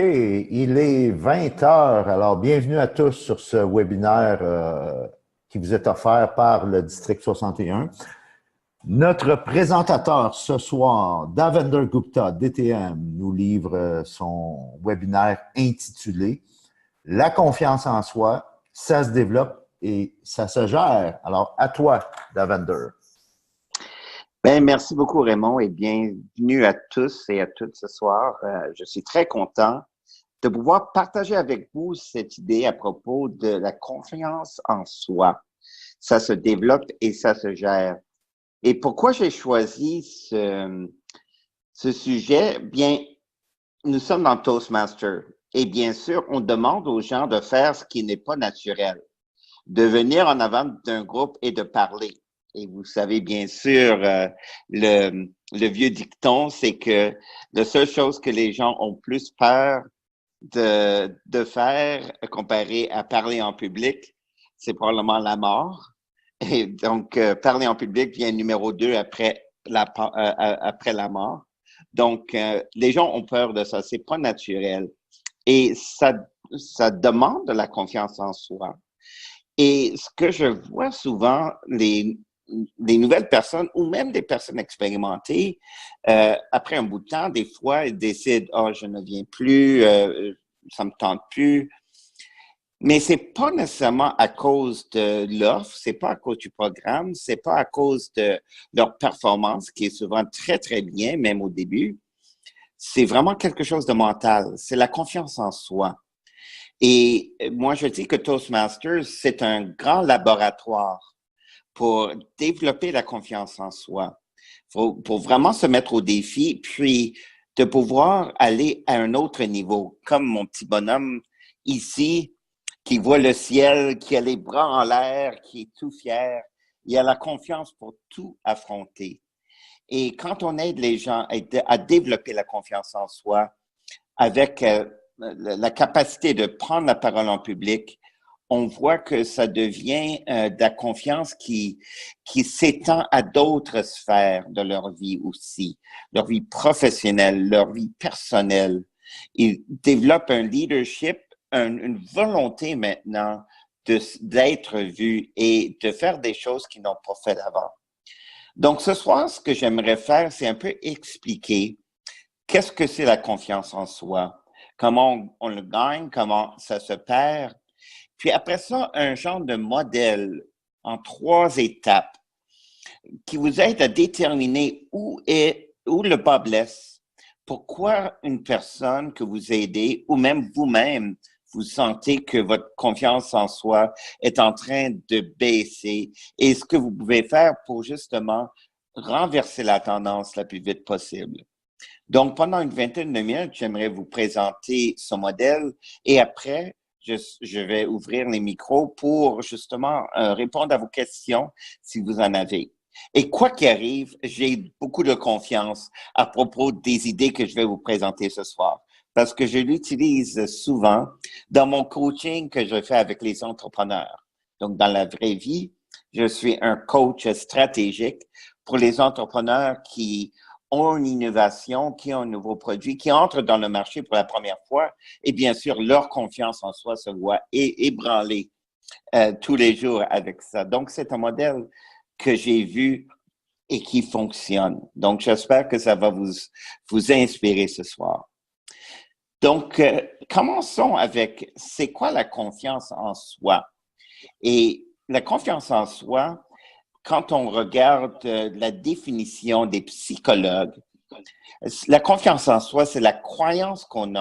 il est 20 heures. Alors, bienvenue à tous sur ce webinaire qui vous est offert par le District 61. Notre présentateur ce soir, Davinder Gupta, DTM, nous livre son webinaire intitulé « La confiance en soi, ça se développe et ça se gère ». Alors, à toi, Davinder. Bien, merci beaucoup, Raymond, et bienvenue à tous et à toutes ce soir. Je suis très content de pouvoir partager avec vous cette idée à propos de la confiance en soi. Ça se développe et ça se gère. Et pourquoi j'ai choisi ce sujet? Bien, nous sommes dans Toastmaster. Et bien sûr, on demande aux gens de faire ce qui n'est pas naturel, de venir en avant d'un groupe et de parler. Et vous savez bien sûr, le vieux dicton, c'est que la seule chose que les gens ont plus peur de faire comparé à parler en public, c'est probablement la mort. Et donc, parler en public vient numéro 2 après la mort. Donc, les gens ont peur de ça. C'est pas naturel. Et ça demande de la confiance en soi. Et ce que je vois souvent, les nouvelles personnes ou même des personnes expérimentées, après un bout de temps, des fois, ils décident « Oh, je ne viens plus, ça me tente plus ». Mais c'est pas nécessairement à cause de l'offre, c'est pas à cause du programme, c'est pas à cause de leur performance, qui est souvent très, très bien, même au début. C'est vraiment quelque chose de mental. C'est la confiance en soi. Et moi, je dis que Toastmasters, c'est un grand laboratoire pour développer la confiance en soi, pour vraiment se mettre au défi, puis de pouvoir aller à un autre niveau, comme mon petit bonhomme ici, qui voit le ciel, qui a les bras en l'air, qui est tout fier. Il a la confiance pour tout affronter. Et quand on aide les gens à développer la confiance en soi avec la capacité de prendre la parole en public, on voit que ça devient de la confiance qui s'étend à d'autres sphères de leur vie aussi, leur vie professionnelle, leur vie personnelle. Ils développent un leadership, une volonté maintenant d'être vus et de faire des choses qu'ils n'ont pas fait avant. Donc, ce soir, ce que j'aimerais faire, c'est un peu expliquer qu'est-ce que c'est la confiance en soi, comment on le gagne, comment ça se perd. Puis après ça, un genre de modèle en 3 étapes qui vous aide à déterminer où le bas blesse, pourquoi une personne que vous aidez ou même vous-même, vous sentez que votre confiance en soi est en train de baisser et ce que vous pouvez faire pour justement renverser la tendance la plus vite possible. Donc, pendant une vingtaine de minutes, j'aimerais vous présenter ce modèle et après, je vais ouvrir les micros pour justement répondre à vos questions si vous en avez. Et quoi qu'il arrive, j'ai beaucoup de confiance à propos des idées que je vais vous présenter ce soir parce que je l'utilise souvent dans mon coaching que je fais avec les entrepreneurs. Donc, dans la vraie vie, je suis un coach stratégique pour les entrepreneurs qui ont une innovation, qui ont un nouveau produit, qui entrent dans le marché pour la première fois, et bien sûr, leur confiance en soi se voit ébranler tous les jours avec ça. Donc, c'est un modèle que j'ai vu et qui fonctionne. Donc, j'espère que ça va vous inspirer ce soir. Donc, commençons avec, c'est quoi la confiance en soi? Et la confiance en soi, quand on regarde la définition des psychologues, la confiance en soi, c'est la croyance qu'on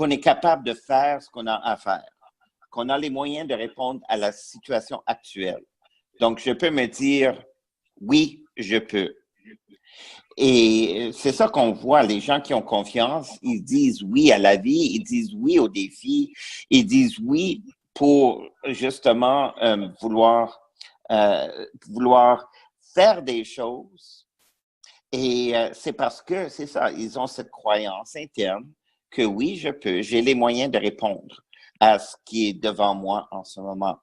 est capable de faire ce qu'on a à faire, qu'on a les moyens de répondre à la situation actuelle. Donc, je peux me dire, oui, je peux. Et c'est ça qu'on voit, les gens qui ont confiance, ils disent oui à la vie, ils disent oui aux défis, ils disent oui pour justement vouloir faire des choses. Et c'est parce que, c'est ça, ils ont cette croyance interne que oui, je peux, j'ai les moyens de répondre à ce qui est devant moi en ce moment.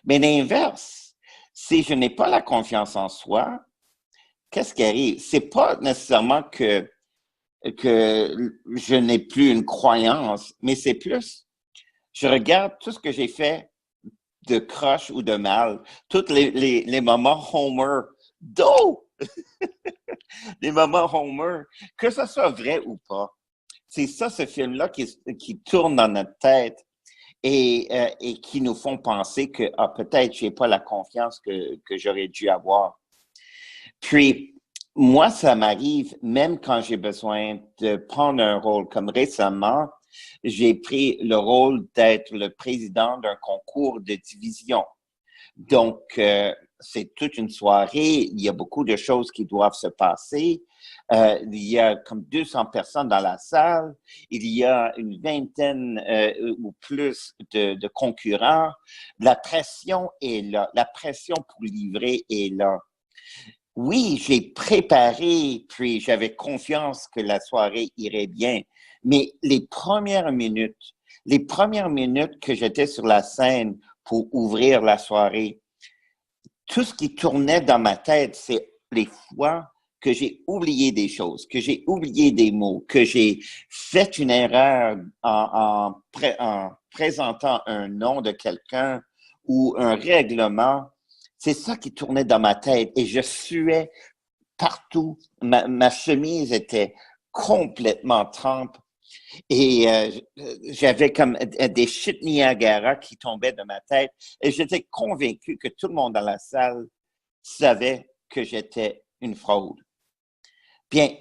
Mais l'inverse, si je n'ai pas la confiance en soi, qu'est-ce qui arrive? C'est pas nécessairement que que je n'ai plus une croyance, mais c'est plus, je regarde tout ce que j'ai fait de croche ou de mal, tous les moments Homer, d'eau, les moments Homer, que ce soit vrai ou pas. C'est ça, ce film-là qui tourne dans notre tête et qui nous font penser que peut-être je n'ai pas la confiance que j'aurais dû avoir. Puis, moi, ça m'arrive même quand j'ai besoin de prendre un rôle. Comme récemment, j'ai pris le rôle d'être le président d'un concours de division. Donc, c'est toute une soirée. Il y a beaucoup de choses qui doivent se passer. Il y a comme 200 personnes dans la salle. Il y a une vingtaine ou plus de concurrents. La pression est là. La pression pour livrer est là. Oui, j'ai préparé, puis j'avais confiance que la soirée irait bien. Mais les premières minutes que j'étais sur la scène pour ouvrir la soirée, tout ce qui tournait dans ma tête, c'est les fois que j'ai oublié des choses, que j'ai oublié des mots, que j'ai fait une erreur en présentant un nom de quelqu'un ou un règlement. C'est ça qui tournait dans ma tête et je suais partout. Ma chemise était complètement trempe et j'avais comme des chutes Niagara qui tombaient de ma tête et j'étais convaincu que tout le monde dans la salle savait que j'étais une fraude. Bien,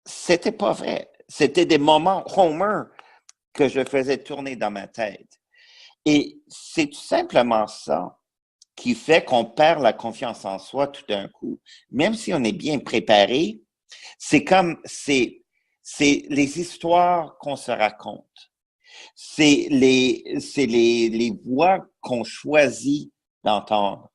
c'était pas vrai. C'était des moments Homer que je faisais tourner dans ma tête. Et c'est tout simplement ça qui fait qu'on perd la confiance en soi tout d'un coup. Même si on est bien préparé, c'est les histoires qu'on se raconte. C'est les voix qu'on choisit d'entendre.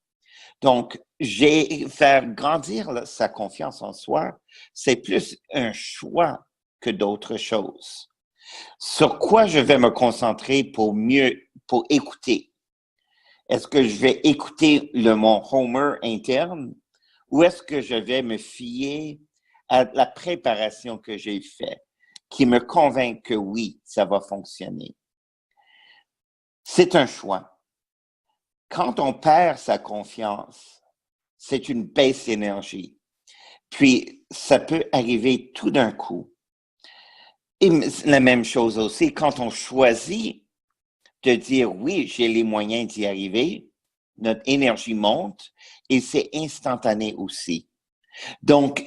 Donc, faire grandir sa confiance en soi, c'est plus un choix que d'autres choses. Sur quoi je vais me concentrer pour écouter? Est-ce que je vais écouter mon Homer interne ou est-ce que je vais me fier à la préparation que j'ai faite, qui me convainc que oui, ça va fonctionner? C'est un choix. Quand on perd sa confiance, c'est une baisse d'énergie. Puis, ça peut arriver tout d'un coup. Et la même chose aussi, quand on choisit de dire oui, j'ai les moyens d'y arriver, notre énergie monte et c'est instantané aussi. Donc,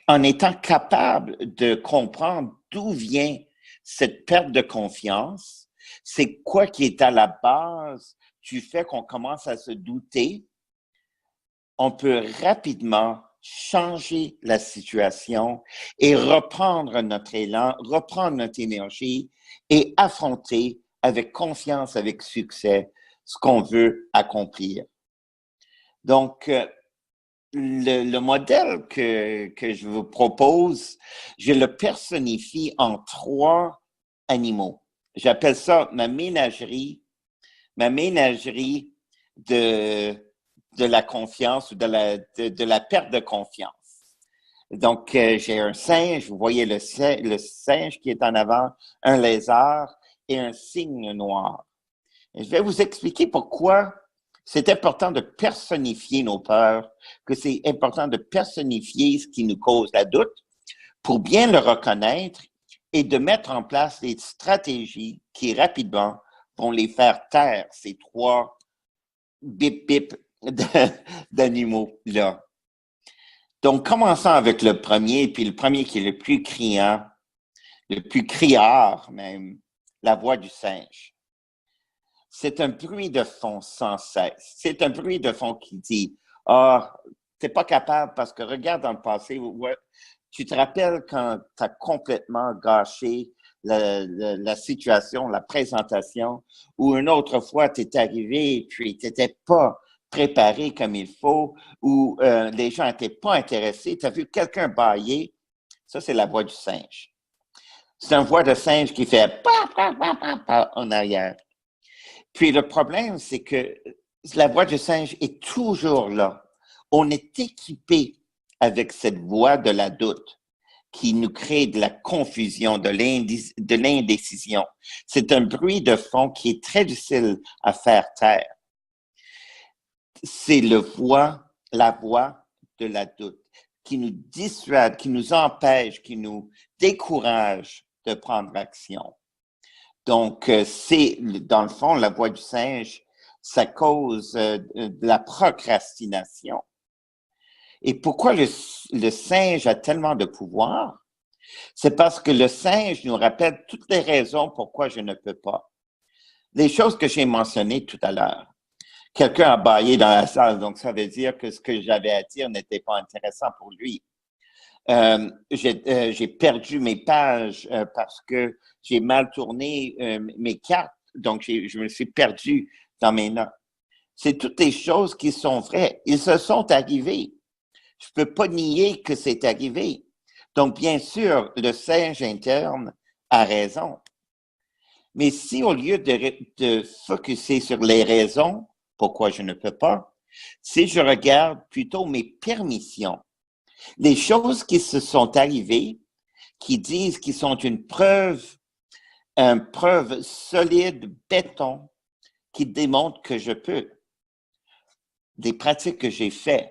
en étant capable de comprendre d'où vient cette perte de confiance, c'est quoi qui est à la base du fait qu'on commence à se douter, on peut rapidement changer la situation et reprendre notre élan, reprendre notre énergie et affronter avec confiance, avec succès, ce qu'on veut accomplir. Donc, le modèle que je vous propose, je le personnifie en 3 animaux. J'appelle ça ma ménagerie de la confiance ou de la perte de confiance. Donc, j'ai un singe, vous voyez le singe qui est en avant, un lézard et un cygne noir. Et je vais vous expliquer pourquoi c'est important de personnifier nos peurs, que c'est important de personnifier ce qui nous cause la doute pour bien le reconnaître et de mettre en place des stratégies qui rapidement vont les faire taire, ces 3 bip-bip d'animaux-là. Donc, commençons avec le premier, puis le premier qui est le plus criant, le plus criard même, la voix du singe. C'est un bruit de fond sans cesse. C'est un bruit de fond qui dit « Ah, t'es pas capable parce que regarde dans le passé, ouais, tu te rappelles quand tu as complètement gâché la situation, la présentation, ou une autre fois, tu es arrivé et puis tu n'étais pas préparé comme il faut, ou les gens n'étaient pas intéressés, tu as vu quelqu'un bâiller. » Ça, c'est la voix du singe. C'est une voix de singe qui fait « pa, pa, pa, pa, pa » en arrière. Puis le problème, c'est que la voix du singe est toujours là. On est équipé avec cette voix de la doute. qui nous crée de la confusion, de l'indécision. C'est un bruit de fond qui est très difficile à faire taire. C'est la voix de la doute qui nous dissuade, qui nous empêche, qui nous décourage de prendre action. Donc, c'est, dans le fond, la voix du singe, ça cause de la procrastination. Et pourquoi le singe a tellement de pouvoir? C'est parce que le singe nous rappelle toutes les raisons pourquoi je ne peux pas. Les choses que j'ai mentionnées tout à l'heure. Quelqu'un a bâillé dans la salle, donc ça veut dire que ce que j'avais à dire n'était pas intéressant pour lui. J'ai perdu mes pages parce que j'ai mal tourné mes cartes, donc je me suis perdu dans mes notes. C'est toutes les choses qui sont vraies. Ils se sont arrivés. Je ne peux pas nier que c'est arrivé. Donc, bien sûr, le singe interne a raison. Mais si au lieu de focuser sur les raisons pourquoi je ne peux pas, si je regarde plutôt mes permissions, les choses qui se sont arrivées, qui disent qu'ils sont une preuve solide, béton, qui démontre que je peux. Des pratiques que j'ai faites,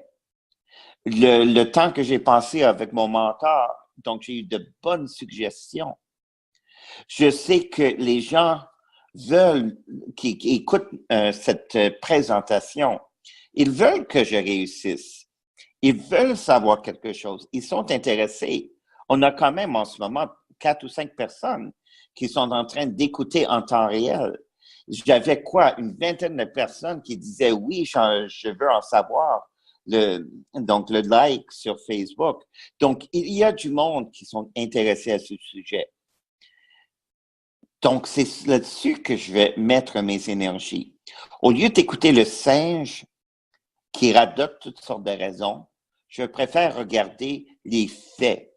le temps que j'ai passé avec mon mentor, donc j'ai eu de bonnes suggestions. Je sais que les gens veulent, qui écoutent cette présentation, ils veulent que je réussisse. Ils veulent savoir quelque chose. Ils sont intéressés. On a quand même en ce moment 4 ou 5 personnes qui sont en train d'écouter en temps réel. J'avais une vingtaine de personnes qui disaient oui, je veux en savoir. Donc, le like sur Facebook. Donc, il y a du monde qui sont intéressés à ce sujet. Donc, c'est là-dessus que je vais mettre mes énergies. Au lieu d'écouter le singe qui radote toutes sortes de raisons, je préfère regarder les faits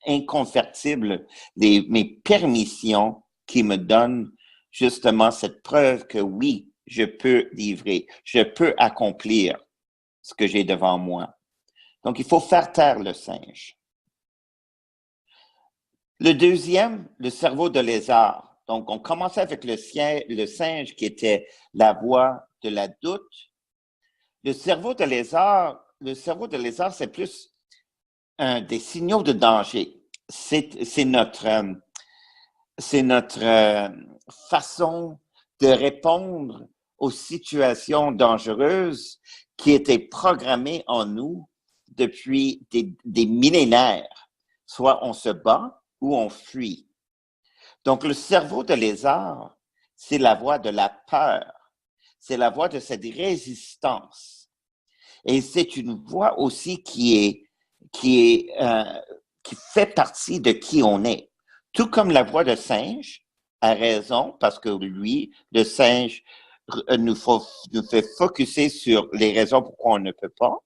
inconvertibles, mes permissions qui me donnent justement cette preuve que oui, je peux livrer, je peux accomplir ce que j'ai devant moi. Donc, il faut faire taire le singe. Le deuxième, le cerveau de lézard. Donc, on commençait avec le singe qui était la voix de la doute. Le cerveau de lézard, c'est plus des signaux de danger. C'est notre façon de répondre aux situations dangereuses qui étaient programmées en nous depuis des millénaires. Soit on se bat ou on fuit. Donc, le cerveau de lézard, c'est la voix de la peur. C'est la voix de cette résistance. Et c'est une voix aussi qui fait partie de qui on est. Tout comme la voix de singe a raison, parce que lui, le singe, nous fait focuser sur les raisons pourquoi on ne peut pas.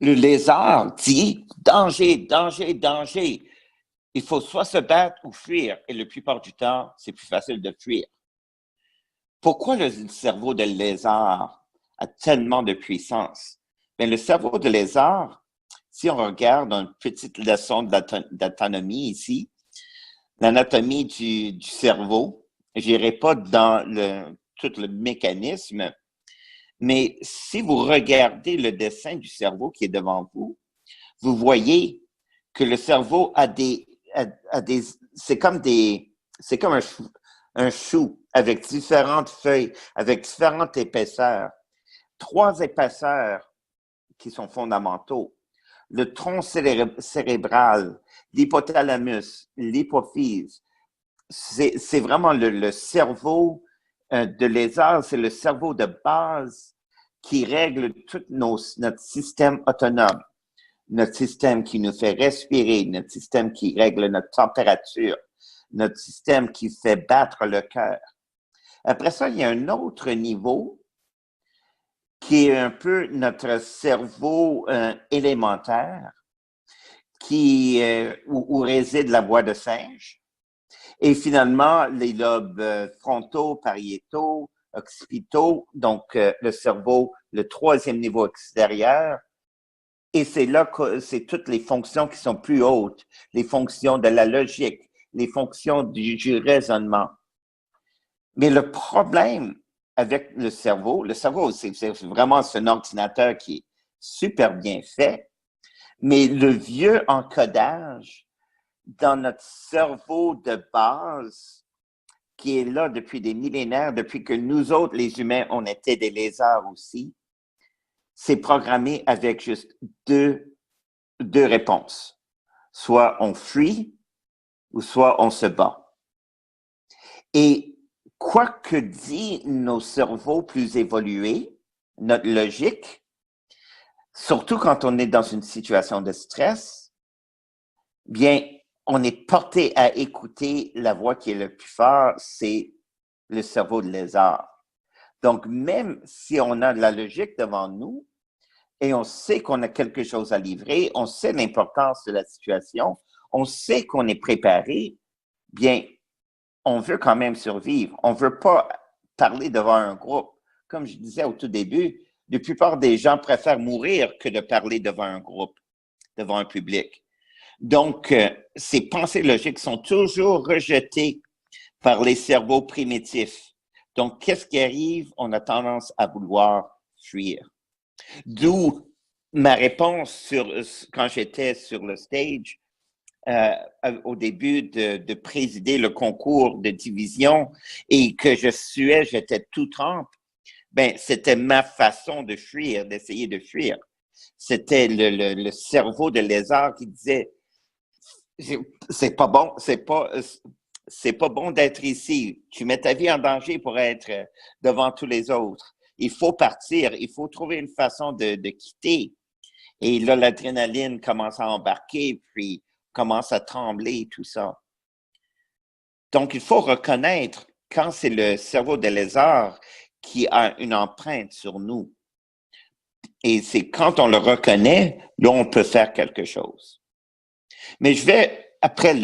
Le lézard dit danger, danger, danger. Il faut soit se battre ou fuir. Et la plupart du temps, c'est plus facile de fuir. Pourquoi le cerveau de lézard a tellement de puissance? Bien, le cerveau de lézard, si on regarde une petite leçon d'anatomie ici, l'anatomie du cerveau, je n'irai pas dans tout le mécanisme, mais si vous regardez le dessin du cerveau qui est devant vous, vous voyez que le cerveau c'est comme un chou avec différentes feuilles, avec différentes épaisseurs. 3 épaisseurs qui sont fondamentaux. Le tronc cérébral, l'hypothalamus, l'hypophyse. C'est vraiment le cerveau de lézard, c'est le cerveau de base qui règle tout notre système autonome, notre système qui nous fait respirer, notre système qui règle notre température, notre système qui fait battre le cœur. Après ça, il y a un autre niveau qui est un peu notre cerveau élémentaire, où réside la voix de singe. Et finalement, les lobes frontaux, pariétaux, occipitaux, donc le cerveau, le 3e niveau extérieur, Et c'est là que c'est toutes les fonctions qui sont plus hautes, les fonctions de la logique, les fonctions du raisonnement. Mais le problème avec le cerveau, c'est vraiment un ordinateur qui est super bien fait, mais le vieux encodage dans notre cerveau de base, qui est là depuis des millénaires, depuis que nous autres, les humains, on était des lézards aussi, c'est programmé avec juste deux réponses. Soit on fuit ou soit on se bat. Et quoi que dit nos cerveaux plus évolués, notre logique, surtout quand on est dans une situation de stress, bien, on est porté à écouter la voix qui est le plus fort, c'est le cerveau de lézard. Donc, même si on a de la logique devant nous et on sait qu'on a quelque chose à livrer, on sait l'importance de la situation, on sait qu'on est préparé, bien, on veut quand même survivre. On ne veut pas parler devant un groupe. Comme je disais au tout début, la plupart des gens préfèrent mourir que de parler devant un groupe, devant un public. Donc, ces pensées logiques sont toujours rejetées par les cerveaux primitifs. Donc, qu'est-ce qui arrive? On a tendance à vouloir fuir. D'où ma réponse quand j'étais sur le stage, au début de présider le concours de division et que je suais, j'étais tout trempe, ben, c'était ma façon de fuir, d'essayer de fuir. C'était le cerveau de lézard qui disait, c'est pas bon, c'est pas bon d'être ici. Tu mets ta vie en danger pour être devant tous les autres. Il faut partir, il faut trouver une façon de quitter. Et là, l'adrénaline commence à embarquer, puis commence à trembler, tout ça. Donc, il faut reconnaître quand c'est le cerveau de lézard qui a une empreinte sur nous. Et c'est quand on le reconnaît, là, on peut faire quelque chose. Mais je vais, après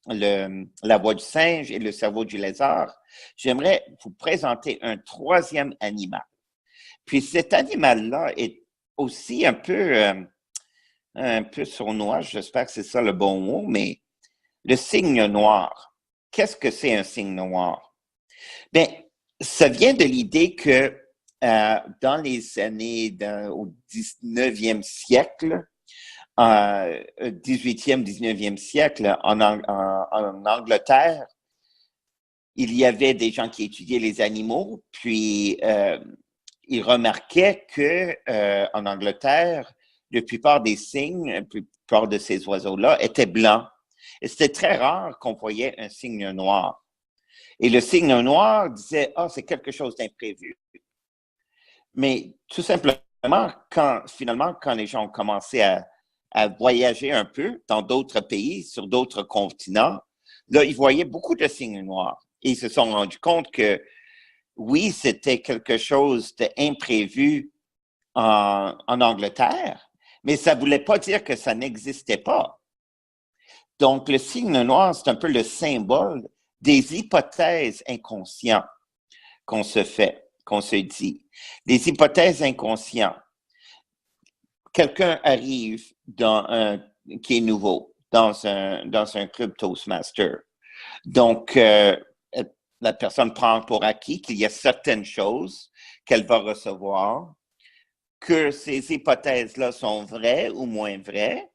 la voix du singe et le cerveau du lézard, j'aimerais vous présenter un troisième animal. Puis cet animal-là est aussi un peu sournois, j'espère que c'est ça le bon mot, mais le cygne noir. Qu'est-ce que c'est un cygne noir? Bien, ça vient de l'idée que dans les années au 19e siècle, 18e, 19e siècle, en Angleterre, il y avait des gens qui étudiaient les animaux, puis ils remarquaient que en Angleterre, la plupart des cygnes, la plupart de ces oiseaux-là étaient blancs. Et c'était très rare qu'on voyait un cygne noir. Et le cygne noir disait, ah, c'est quelque chose d'imprévu. Mais tout simplement, finalement, quand les gens ont commencé à voyager un peu dans d'autres pays, sur d'autres continents, là, ils voyaient beaucoup de cygnes noirs. Et ils se sont rendus compte que, oui, c'était quelque chose d'imprévu en Angleterre, mais ça ne voulait pas dire que ça n'existait pas. Donc, le cygne noir, c'est un peu le symbole des hypothèses inconscientes qu'on se fait, qu'on se dit. Les hypothèses inconscientes. Quelqu'un arrive qui est nouveau dans un club Toastmaster. Donc, la personne prend pour acquis qu'il y a certaines choses qu'elle va recevoir, que ces hypothèses-là sont vraies ou moins vraies.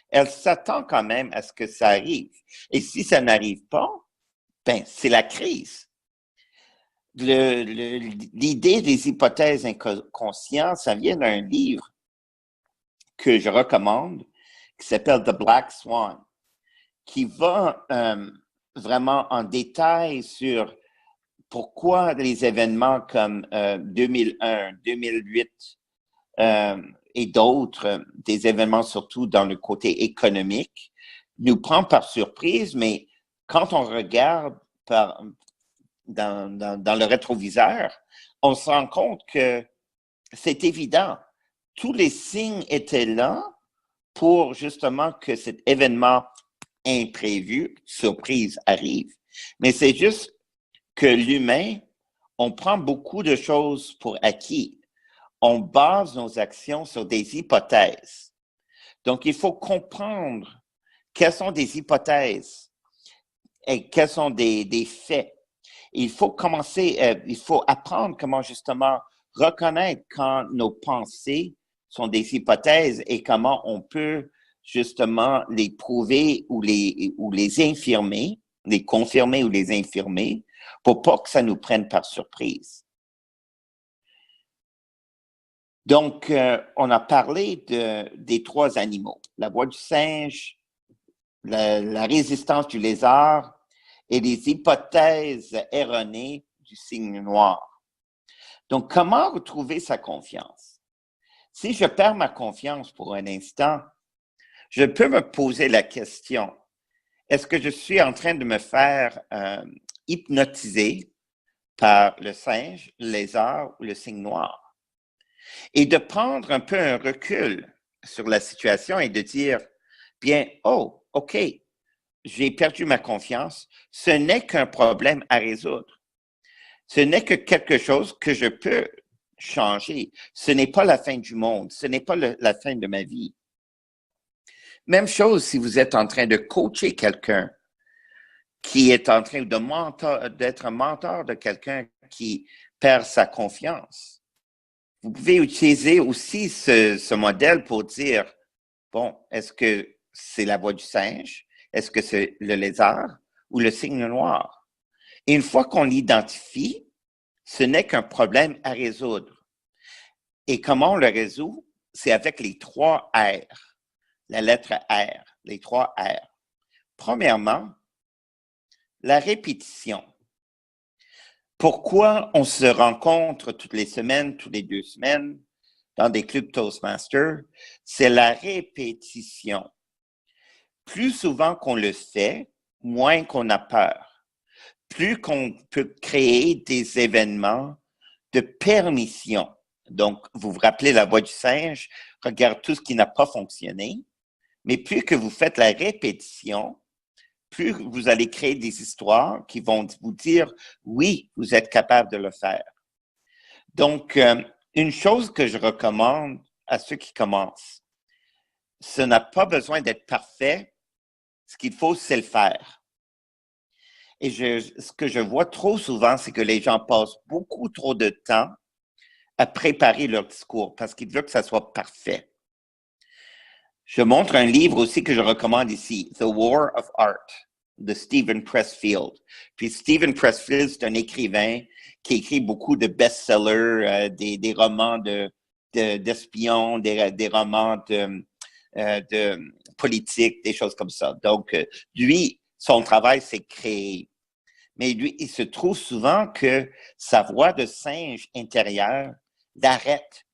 Elle s'attend quand même à ce que ça arrive. Et si ça n'arrive pas, ben, c'est la crise. L'idée des hypothèses inconscientes, ça vient d'un livre que je recommande, qui s'appelle The Black Swan, qui va vraiment en détail sur pourquoi les événements comme 2001, 2008 et d'autres, des événements surtout dans le côté économique, nous prend par surprise, mais quand on regarde dans le rétroviseur, on se rend compte que c'est évident. Tous les signes étaient là pour justement que cet événement imprévu, surprise, arrive. Mais c'est juste que l'humain, on prend beaucoup de choses pour acquis. on base nos actions sur des hypothèses. Donc, il faut comprendre quelles sont des hypothèses et quels sont des faits. Il faut il faut apprendre comment justement reconnaître quand nos pensées sont des hypothèses et comment on peut justement les prouver ou les infirmer, les confirmer ou les infirmer pour pas que ça nous prenne par surprise. Donc, on a parlé des 3 animaux, la voix du singe, la résistance du lézard et les hypothèses erronées du cygne noir. Donc, comment retrouver sa confiance? Si je perds ma confiance pour un instant, je peux me poser la question, est-ce que je suis en train de me faire hypnotiser par le singe, le lézard ou le cygne noir? Et de prendre un peu un recul sur la situation et de dire, bien, oh, OK, j'ai perdu ma confiance, ce n'est qu'un problème à résoudre. Ce n'est que quelque chose que je peux changer. Ce n'est pas la fin du monde, ce n'est pas la fin de ma vie. Même chose si vous êtes en train de coacher quelqu'un qui est en train d'être un mentor de quelqu'un qui perd sa confiance. Vous pouvez utiliser aussi ce modèle pour dire, bon, est-ce que c'est la voix du singe? Est-ce que c'est le lézard ou le cygne noir? Et une fois qu'on l'identifie, ce n'est qu'un problème à résoudre. Et comment on le résout? C'est avec les 3 R, la lettre R, les 3 R. Premièrement, la répétition. Pourquoi on se rencontre toutes les semaines, toutes les 2 semaines dans des clubs Toastmasters? C'est la répétition. Plus souvent qu'on le fait, moins qu'on a peur. Plus qu'on peut créer des événements de permission. Donc, vous vous rappelez la voix du singe, regarde tout ce qui n'a pas fonctionné, mais plus que vous faites la répétition, plus vous allez créer des histoires qui vont vous dire, oui, vous êtes capable de le faire. Donc, une chose que je recommande à ceux qui commencent, ce n'a pas besoin d'être parfait. Ce qu'il faut, c'est le faire. Et ce que je vois trop souvent, c'est que les gens passent beaucoup trop de temps à préparer leur discours parce qu'ils veulent que ça soit parfait. Je montre un livre aussi que je recommande ici, The War of Art, de Steven Pressfield. Puis Steven Pressfield, c'est un écrivain qui écrit beaucoup de best-sellers, des romans d'espions, des romans de politique, des choses comme ça. Donc, lui, son travail, c'est créer. Mais lui, il se trouve souvent que sa voix de singe intérieure l'arrête,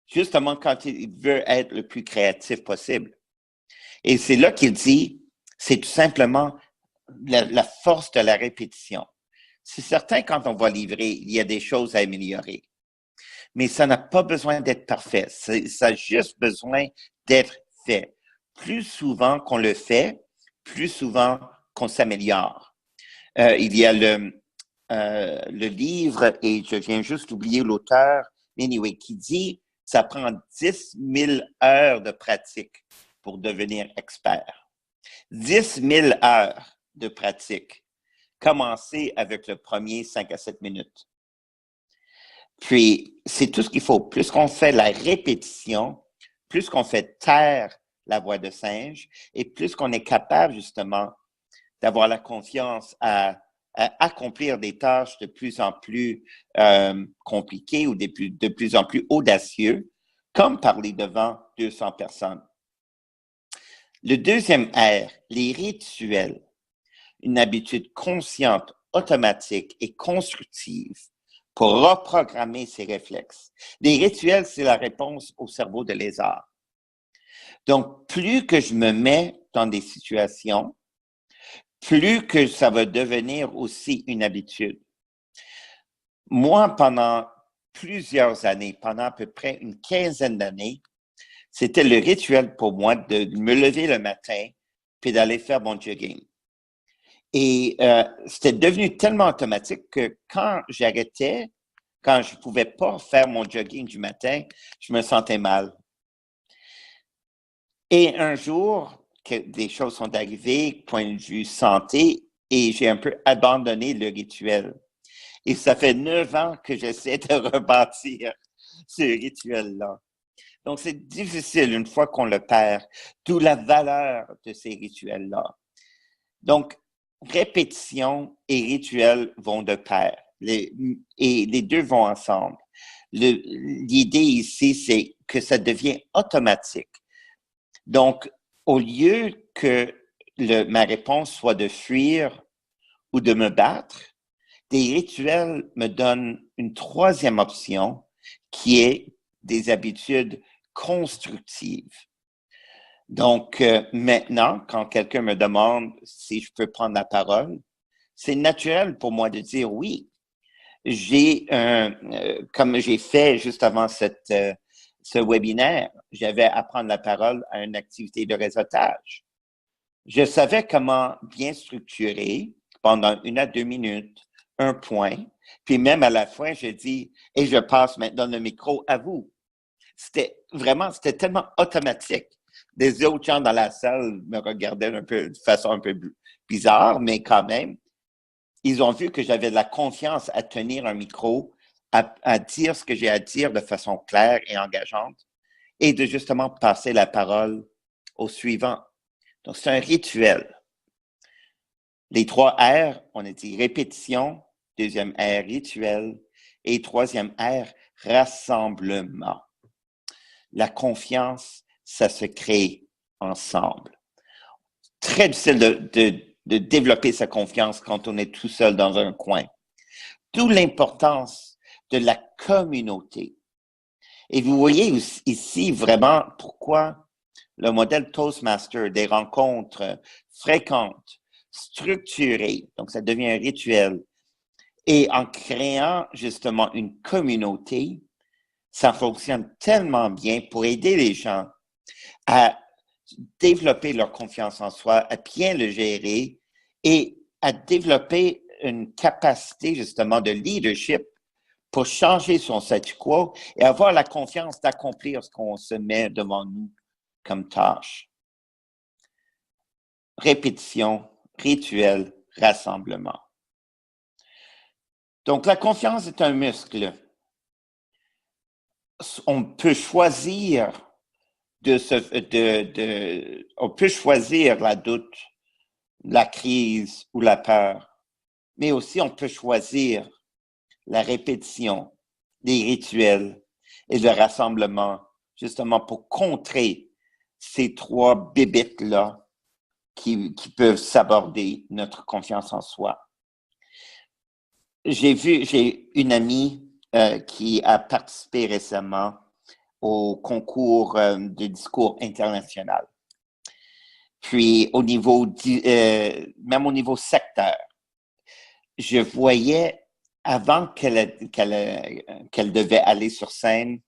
justement quand il veut être le plus créatif possible. Et c'est là qu'il dit, c'est tout simplement la force de la répétition. C'est certain, quand on va livrer, il y a des choses à améliorer. Mais ça n'a pas besoin d'être parfait. Ça a juste besoin d'être fait. Plus souvent qu'on le fait, plus souvent qu'on s'améliore. Il y a le livre, et je viens juste d'oublier l'auteur, anyway, qui dit ça prend 10 000 heures de pratique pour devenir expert. 10 000 heures de pratique. Commencez avec le premier 5 à 7 minutes. Puis, c'est tout ce qu'il faut. Plus qu'on fait la répétition, plus qu'on fait taire la voix de singe, et plus qu'on est capable, justement, d'avoir la confiance à accomplir des tâches de plus en plus compliquées ou de plus en plus audacieux, comme parler devant 200 personnes. Le deuxième R, les rituels. Une habitude consciente, automatique et constructive pour reprogrammer ses réflexes. Les rituels, c'est la réponse au cerveau de lézard. Donc, plus que je me mets dans des situations, plus que ça va devenir aussi une habitude. Moi, pendant plusieurs années, pendant à peu près une quinzaine d'années, c'était le rituel pour moi de me lever le matin puis d'aller faire mon jogging. Et c'était devenu tellement automatique que quand j'arrêtais quand je ne pouvais pas faire mon jogging du matin, je me sentais mal. Et un jour, des choses sont arrivées, point de vue santé, et j'ai un peu abandonné le rituel. Et ça fait 9 ans que j'essaie de rebâtir ce rituel-là. Donc, c'est difficile une fois qu'on le perd, d'où la valeur de ces rituels-là. Donc, répétition et rituel vont de pair, et les deux vont ensemble. L'idée ici, c'est que ça devient automatique. Donc, au lieu que ma réponse soit de fuir ou de me battre, des rituels me donnent une troisième option qui est des habitudes constructives. Donc, maintenant, quand quelqu'un me demande si je peux prendre la parole, c'est naturel pour moi de dire oui. Comme j'ai fait juste avant ce webinaire, j'avais à prendre la parole à une activité de réseautage. Je savais comment bien structurer pendant 1 à 2 minutes un point, puis même à la fin, je dis « et je passe maintenant le micro à vous ». C'était tellement automatique. Des autres gens dans la salle me regardaient de façon un peu bizarre, mais quand même, ils ont vu que j'avais de la confiance à tenir un micro, à dire ce que j'ai à dire de façon claire et engageante, et de justement passer la parole au suivant. Donc, c'est un rituel. Les 3 R, on a dit répétition, deuxième R, rituel, et troisième R, rassemblement. La confiance, ça se crée ensemble. Très difficile de développer sa confiance quand on est tout seul dans un coin. D'où l'importance de la communauté. Et vous voyez ici vraiment pourquoi le modèle Toastmaster, des rencontres fréquentes, structurées, donc ça devient un rituel, et en créant justement une communauté, ça fonctionne tellement bien pour aider les gens à développer leur confiance en soi, à bien le gérer et à développer une capacité justement de leadership pour changer son statu quo et avoir la confiance d'accomplir ce qu'on se met devant nous comme tâche. Répétition, rituel, rassemblement. Donc, la confiance est un muscle. On peut choisir on peut choisir la doute, la crise ou la peur, mais aussi on peut choisir la répétition, les rituels et le rassemblement, justement pour contrer ces 3 bébites-là qui peuvent s'aborder notre confiance en soi. J'ai une amie qui a participé récemment au concours de discours international. Puis, même au niveau secteur, je voyais, avant qu'elle devait aller sur scène,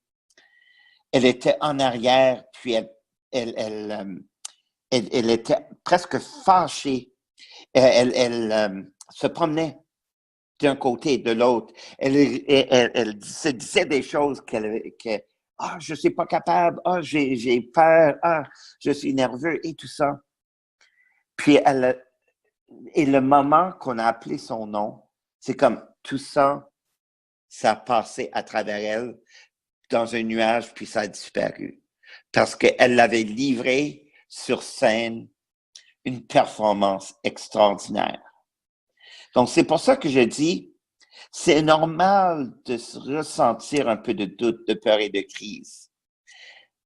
elle était en arrière, puis elle était presque fâchée. Elle se promenait d'un côté et de l'autre. Elle se disait des choses je suis pas capable, j'ai peur, je suis nerveux et tout ça. Puis et le moment qu'on a appelé son nom, c'est comme tout ça, ça a passé à travers elle dans un nuage, puis ça a disparu. Parce qu'elle l'avait livré sur scène une performance extraordinaire. Donc, c'est pour ça que je dis, c'est normal de se ressentir un peu de doute, de peur et de crise.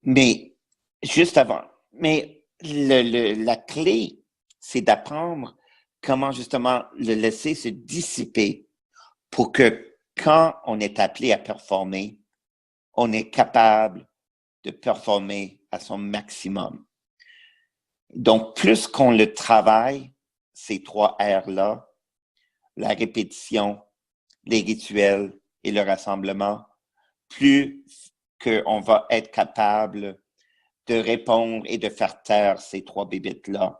Mais, juste avant, la clé, c'est d'apprendre comment justement le laisser se dissiper pour que quand on est appelé à performer, on est capable de performer à son maximum. Donc, plus qu'on le travaille, ces 3 R-là, la répétition, les rituels et le rassemblement, plus qu'on va être capable de répondre et de faire taire ces 3 bébites-là.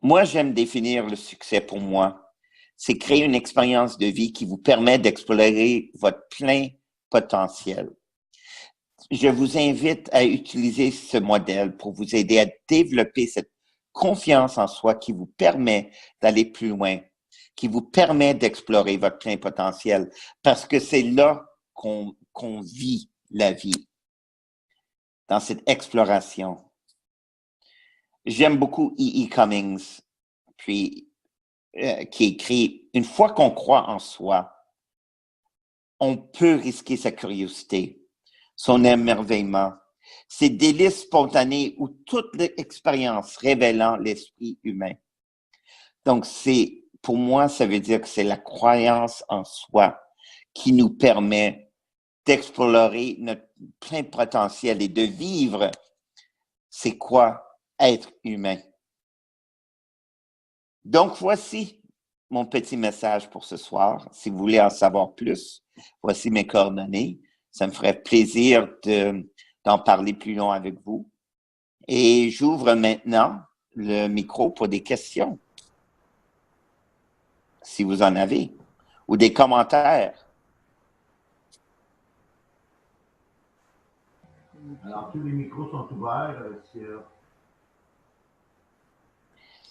Moi, j'aime définir le succès pour moi. c'est créer une expérience de vie qui vous permet d'explorer votre plein potentiel. Je vous invite à utiliser ce modèle pour vous aider à développer cette confiance en soi qui vous permet d'aller plus loin, qui vous permet d'explorer votre plein potentiel, parce que c'est là qu'on vit la vie, dans cette exploration. J'aime beaucoup E.E. Cummings, puis qui écrit « Une fois qu'on croit en soi, on peut risquer sa curiosité, son émerveillement, ses délices spontanés ou toute l'expérience révélant l'esprit humain. » Donc, pour moi, ça veut dire que c'est la croyance en soi qui nous permet d'explorer notre plein potentiel et de vivre c'est quoi être humain. Donc, voici mon petit message pour ce soir. Si vous voulez en savoir plus, voici mes coordonnées. Ça me ferait plaisir d'en parler plus long avec vous. Et j'ouvre maintenant le micro pour des questions, si vous en avez, ou des commentaires. Alors, tous les micros sont ouverts.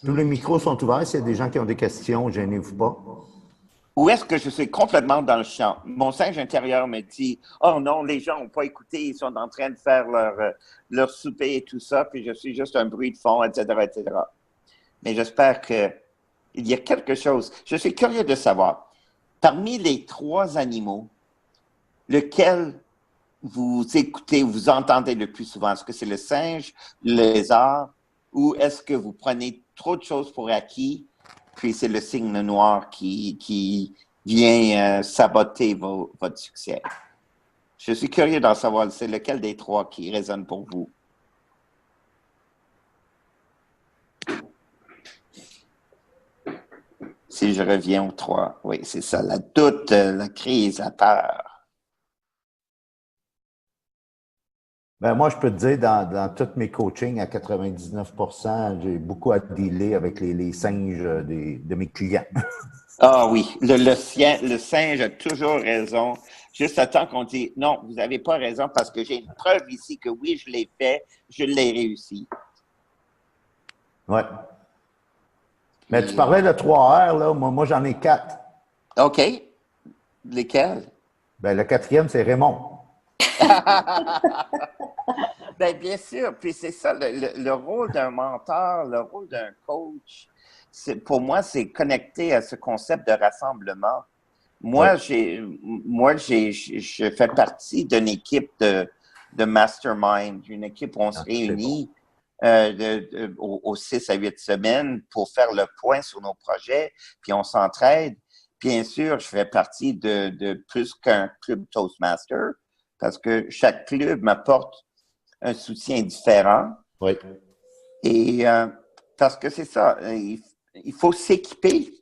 Tous les micros sont ouverts. S'il y a des gens qui ont des questions, gênez-vous pas. Ou est-ce que je suis complètement dans le champ? Mon singe intérieur me dit « Oh non, les gens n'ont pas écouté, ils sont en train de faire leur souper et tout ça, puis je suis juste un bruit de fond, etc., etc. » Mais j'espère qu'il y a quelque chose. Je suis curieux de savoir, parmi les 3 animaux, lequel vous écoutez ou vous entendez le plus souvent? Est-ce que c'est le singe, le lézard, ou est-ce que vous prenez trop de choses pour acquis, puis c'est le cygne noir qui vient saboter votre succès? Je suis curieux d'en savoir, c'est lequel des 3 qui résonne pour vous? Si je reviens aux 3, oui, c'est ça, la doute, la crise, la peur. Ben, moi, je peux te dire, dans tous mes coachings, à 99%, j'ai beaucoup à dealer avec les singes de mes clients. Ah oui, le singe a toujours raison. Juste à temps qu'on dit non, vous n'avez pas raison parce que j'ai une preuve ici que oui, je l'ai fait, je l'ai réussi. Ouais. Mais tu parlais de 3 R, là. Moi j'en ai 4. OK. Lesquels? Ben, le 4e, c'est Raymond. Ben, bien sûr. Puis c'est ça, le rôle d'un mentor, le rôle d'un coach, pour moi, c'est connecté à ce concept de rassemblement. Moi, je fais partie d'une équipe de mastermind, une équipe où on se réunit aux 6 à 8 semaines pour faire le point sur nos projets, puis on s'entraide. Bien sûr, je fais partie de plus qu'un club Toastmaster parce que chaque club m'apporte un soutien différent. Oui. Et parce que c'est ça, il faut s'équiper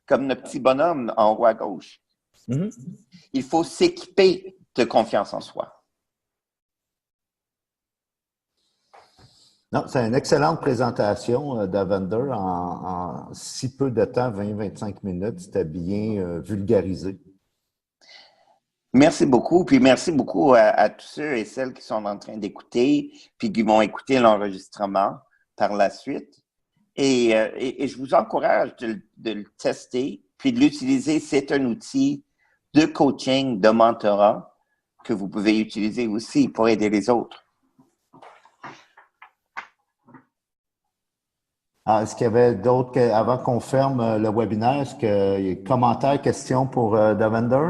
comme notre petit bonhomme en haut à gauche. Mm-hmm. Il faut s'équiper de confiance en soi. Non, c'est une excellente présentation d'Avender en si peu de temps, 20-25 minutes. C'était bien vulgarisé. Merci beaucoup, puis merci beaucoup à tous ceux et celles qui sont en train d'écouter, puis qui vont écouter l'enregistrement par la suite. Et je vous encourage de le tester, puis de l'utiliser. C'est un outil de coaching, de mentorat que vous pouvez utiliser aussi pour aider les autres. Est-ce qu'il y avait d'autres, avant qu'on ferme le webinaire, est-ce qu'il y a des commentaires, questions pour Davender?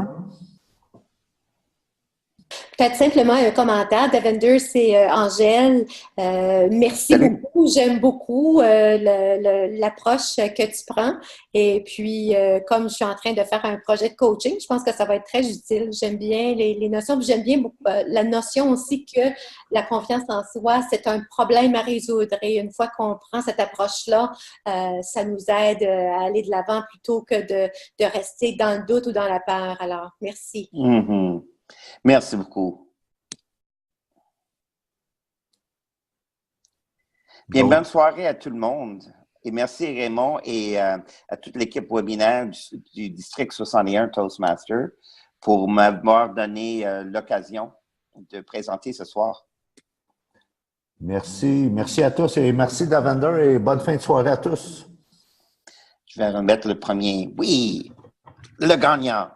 Peut-être simplement un commentaire. Davender, c'est Angèle. Merci beaucoup. J'aime beaucoup l'approche que tu prends. Et puis, comme je suis en train de faire un projet de coaching, je pense que ça va être très utile. J'aime bien les notions. Puis j'aime bien beaucoup, la notion aussi que la confiance en soi, c'est un problème à résoudre. Et une fois qu'on prend cette approche-là, ça nous aide à aller de l'avant plutôt que de rester dans le doute ou dans la peur. Alors, merci. Mm-hmm. Merci beaucoup. Bien, bonne soirée à tout le monde. Et merci Raymond et à toute l'équipe webinaire du District 61 Toastmaster pour m'avoir donné l'occasion de présenter ce soir. Merci. Merci à tous et merci Davender et bonne fin de soirée à tous. Je vais remettre le premier. Oui, le gagnant.